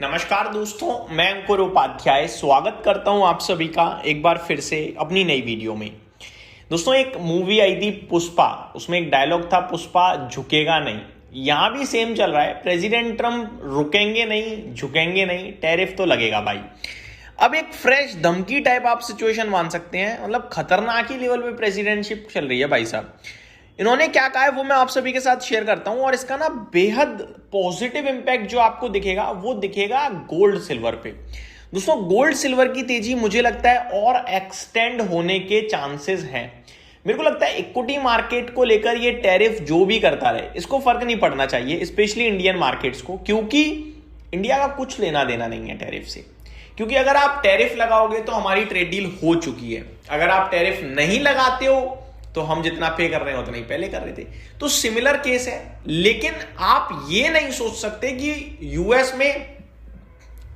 नमस्कार दोस्तों, मैं अंकुर उपाध्याय स्वागत करता हूं आप सभी का एक बार फिर से अपनी नई वीडियो में। दोस्तों, एक मूवी आई थी पुष्पा, उसमें एक डायलॉग था, पुष्पा झुकेगा नहीं। यहां भी सेम चल रहा है, प्रेसिडेंट ट्रम्प रुकेंगे नहीं, झुकेंगे नहीं, टैरिफ तो लगेगा भाई। अब एक फ्रेश धमकी टाइप आप सिचुएशन मान सकते हैं, मतलब खतरनाक ही लेवल पे प्रेसिडेंटशिप चल रही है भाई साहब। इन्होंने क्या कहा है वो मैं आप सभी के साथ शेयर करता हूं, और इसका ना बेहद पॉजिटिव इंपैक्ट जो आपको दिखेगा वो दिखेगा गोल्ड सिल्वर पे। दोस्तों, गोल्ड सिल्वर की तेजी मुझे लगता है और एक्सटेंड होने के चांसेस हैं। मेरे को लगता है इक्विटी मार्केट को लेकर ये टैरिफ जो भी करता रहे, इसको फर्क नहीं पड़ना चाहिए, स्पेशली इंडियन मार्केट्स को, क्योंकि इंडिया का कुछ लेना देना नहीं है टैरिफ से। क्योंकि अगर आप टैरिफ लगाओगे तो हमारी ट्रेड डील हो चुकी है, अगर आप टैरिफ नहीं लगाते हो तो हम जितना पे कर रहे हैं उतना ही पहले कर रहे थे। तो सिमिलर केस है। लेकिन आप ये नहीं सोच सकते कि यूएस में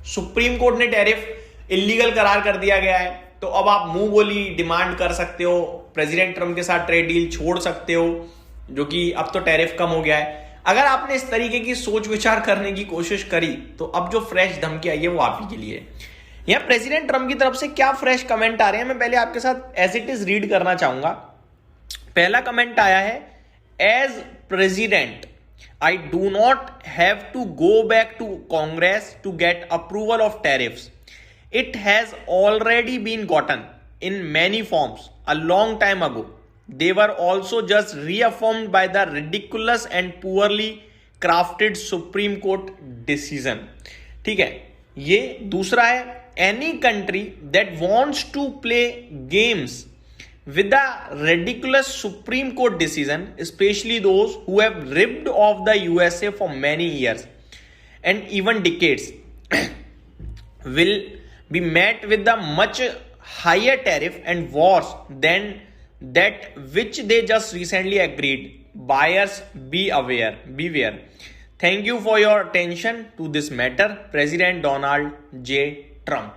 सुप्रीम कोर्ट ने टैरिफ इलीगल करार कर दिया गया है, तो अब आप मुंह बोली डिमांड कर सकते हो, प्रेसिडेंट ट्रम्प के साथ ट्रेड डील छोड़ सकते हो, जो कि अब तो टैरिफ कम हो गया है। अगर आपने इस तरीके की सोच विचार करने की कोशिश करी तो अब जो फ्रेश धमकी आई है वो आप ही के लिए। यहां प्रेसिडेंट ट्रम्प की तरफ से क्या फ्रेश कमेंट आ रहे हैं, मैं पहले आपके साथ एज इट इज रीड करना चाहूंगा। पहला कमेंट आया है, as president I do not have to go back to Congress to get approval of tariffs. It has already been gotten in many forms a long time ago. They were also just reaffirmed by the ridiculous and poorly crafted Supreme Court decision. ठीक है, ये दूसरा है, any country that wants to play games with the ridiculous Supreme Court decision, especially those who have ripped off the USA for many years and even decades, will be met with the much higher tariff and worse than that which they just recently agreed. Buyers beware. Thank you for your attention to this matter. President Donald J. Trump.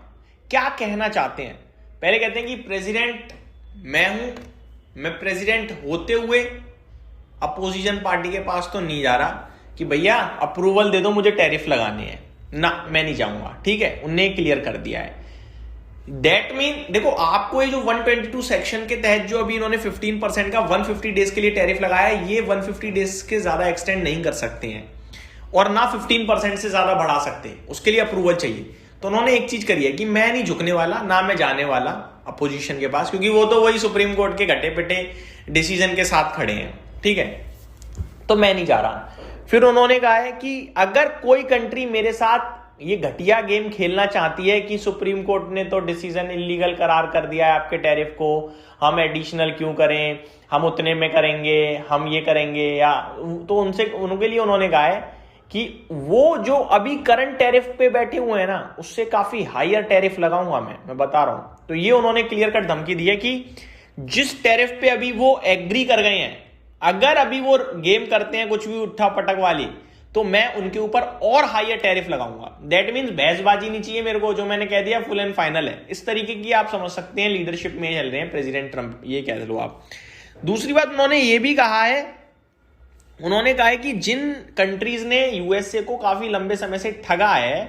क्या कहना चाहते हैं? पहले कहते हैं कि president मैं हूं, मैं प्रेसिडेंट होते हुए अपोजिशन पार्टी के पास तो नहीं जा रहा कि भैया अप्रूवल दे दो, मुझे टैरिफ लगाने हैं ना, मैं नहीं जाऊंगा। ठीक है, उनने क्लियर कर दिया है। दैट मीन देखो, आपको ये जो 122 सेक्शन के तहत जो अभी इन्होंने 15% का 150 डेज के लिए टैरिफ लगाया है, ये 150 डेज के ज्यादा एक्सटेंड नहीं कर सकते हैं और ना 15% से ज्यादा बढ़ा सकते हैं, उसके लिए अप्रूवल चाहिए। तो उन्होंने एक चीज करी है कि मैं नहीं झुकने वाला, ना मैं जाने वाला अपोजिशन के पास, क्योंकि वो तो वही सुप्रीम कोर्ट के घटे पिटे डिसीजन के साथ खड़े हैं। ठीक है, तो मैं नहीं जा रहा। फिर उन्होंने कहा है कि अगर कोई कंट्री मेरे साथ ये घटिया गेम खेलना चाहती है कि सुप्रीम कोर्ट ने तो डिसीजन इलीगल करार कर दिया है आपके टैरिफ को, हम एडिशनल क्यों करें, हम उतने में करेंगे, हम ये करेंगे, या तो उनके लिए उन्होंने कहा है कि वो जो अभी करंट टैरिफ पे बैठे हुए हैं ना, उससे काफी हायर टैरिफ लगाऊंगा मैं बता रहा हूं। तो ये उन्होंने क्लियर कट धमकी दी है कि जिस टैरिफ पे अभी वो एग्री कर गए हैं, अगर अभी वो गेम करते हैं कुछ भी उठा पटक वाली, तो मैं उनके ऊपर और हायर टैरिफ लगाऊंगा। दैट मींस बहसबाजी नहीं चाहिए मेरे को, जो मैंने कह दिया फुल एंड फाइनल है। इस तरीके की आप समझ सकते हैं लीडरशिप में चल रहे हैं प्रेसिडेंट ट्रम्प, ये कह लो आप। दूसरी बात उन्होंने ये भी कहा है, उन्होंने कहा है कि जिन कंट्रीज ने यूएसए को काफी लंबे समय से ठगा है,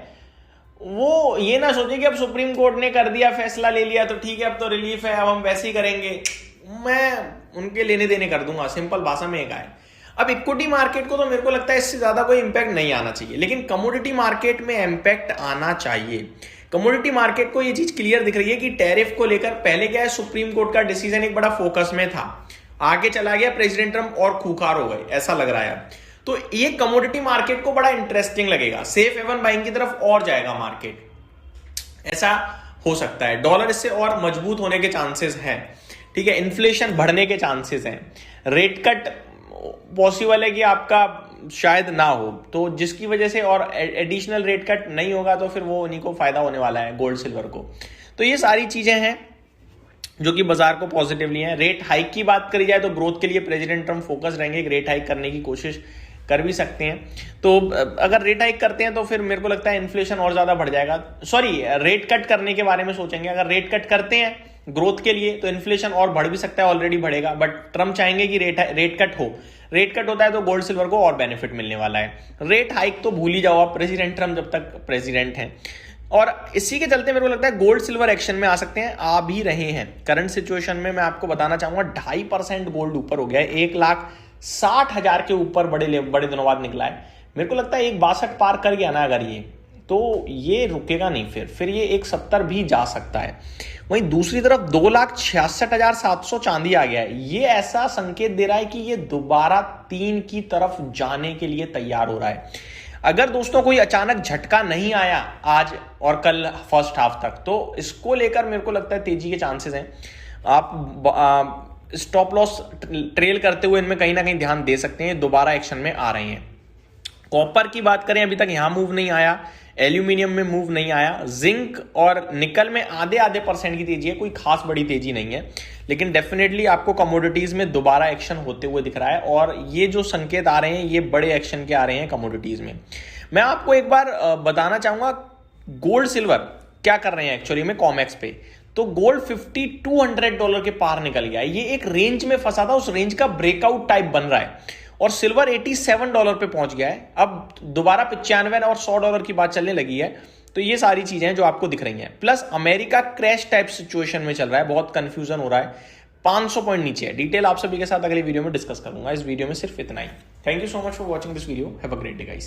वो ये ना सोचे कि अब सुप्रीम कोर्ट ने कर दिया, फैसला ले लिया तो ठीक है, अब तो रिलीफ है, अब हम वैसे ही करेंगे, मैं उनके लेने देने कर दूंगा। सिंपल भाषा में एक है। अब इक्विटी मार्केट को तो मेरे को लगता है इससे ज्यादा कोई इंपैक्ट नहीं आना चाहिए, लेकिन कमोडिटी मार्केट में इंपैक्ट आना चाहिए। कमोडिटी मार्केट को ये चीज क्लियर दिख रही है कि टैरिफ को लेकर पहले क्या है, सुप्रीम कोर्ट का डिसीजन एक बड़ा फोकस में था, आगे चला गया प्रेसिडेंट ट्रम्प और खूंखार हो गए, ऐसा लग रहा है। तो ये कमोडिटी मार्केट को बड़ा इंटरेस्टिंग लगेगा, सेफ हेवन बाइंग की तरफ और जाएगा मार्केट, ऐसा हो सकता है। डॉलर इससे और मजबूत होने के चांसेस हैं। ठीक है, इन्फ्लेशन बढ़ने के चांसेस हैं, रेट कट पॉसिबल है कि आपका शायद ना हो, तो जिसकी वजह से और एडिशनल रेट कट नहीं होगा तो फिर वो उन्हीं को फायदा होने वाला है, गोल्ड सिल्वर को। तो ये सारी चीजें हैं जो कि बाजार को पॉजिटिवली हैं। रेट हाइक की बात करी जाए तो ग्रोथ के लिए प्रेसिडेंट ट्रम्प फोकस रहेंगे, रेट हाइक करने की कोशिश कर भी सकते हैं। तो अगर रेट हाइक करते हैं तो फिर मेरे को लगता है इन्फ्लेशन और ज्यादा बढ़ जाएगा। सॉरी, रेट कट करने के बारे में सोचेंगे। अगर रेट कट करते हैं ग्रोथ के लिए तो इन्फ्लेशन और बढ़ भी सकता है, ऑलरेडी बढ़ेगा, बट ट्रम्प चाहेंगे कि रेट कट हो। रेट कट होता है तो गोल्ड सिल्वर को और बेनिफिट मिलने वाला है। रेट हाइक तो भूल ही जाओ आप, प्रेसिडेंट ट्रम्प जब तक प्रेसिडेंट हैं। और इसी के चलते मेरे को लगता है गोल्ड सिल्वर एक्शन में आ सकते हैं, आ भी रहे हैं। करंट सिचुएशन में मैं आपको बताना चाहूंगा 2.5% गोल्ड ऊपर हो गया है, 1,60,000 के ऊपर बड़े दिनों बाद निकला है। मेरे को लगता है 1,62 पार कर गया ना अगर ये, तो ये रुकेगा नहीं, फिर ये 1,70 भी जा सकता है। वहीं दूसरी तरफ 2,66,700 चांदी आ गया है। ये ऐसा संकेत दे रहा है कि ये दोबारा 3 की तरफ जाने के लिए तैयार हो रहा है। अगर दोस्तों कोई अचानक झटका नहीं आया आज और कल फर्स्ट हाफ तक, तो इसको लेकर मेरे को लगता है तेजी के चांसेस हैं। आप स्टॉप लॉस ट्रेल करते हुए इनमें कहीं ना कहीं ध्यान दे सकते हैं, दोबारा एक्शन में आ रहे हैं। कॉपर की बात करें, अभी तक यहां मूव नहीं आया, एल्यूमिनियम में मूव नहीं आया, जिंक और निकल में आधे % की तेजी है, कोई खास बड़ी तेजी नहीं है, लेकिन डेफिनेटली आपको कमोडिटीज में दोबारा एक्शन होते हुए दिख रहा है। और ये जो संकेत आ रहे हैं ये बड़े एक्शन के आ रहे हैं कमोडिटीज में। मैं आपको एक बार बताना चाहूंगा गोल्ड सिल्वर क्या कर रहे हैं एक्चुअली में कॉमेक्स पे। तो गोल्ड $5,200 के पार निकल गया है। ये एक रेंज में फंसा था, उस रेंज का ब्रेकआउट टाइप बन रहा है। और सिल्वर $87 पे पहुंच गया है, अब दोबारा 95 और $100 की बात चलने लगी है। तो ये सारी चीजें हैं जो आपको दिख रही हैं। Plus America crash type situation में चल रहा है, बहुत कंफ्यूजन हो रहा है, 500 पॉइंट नीचे है। डिटेल आप सभी के साथ अगली वीडियो में डिस्कस करूंगा। इस वीडियो में सिर्फ इतना ही। Thank you so much for watching this video. Have a great day guys.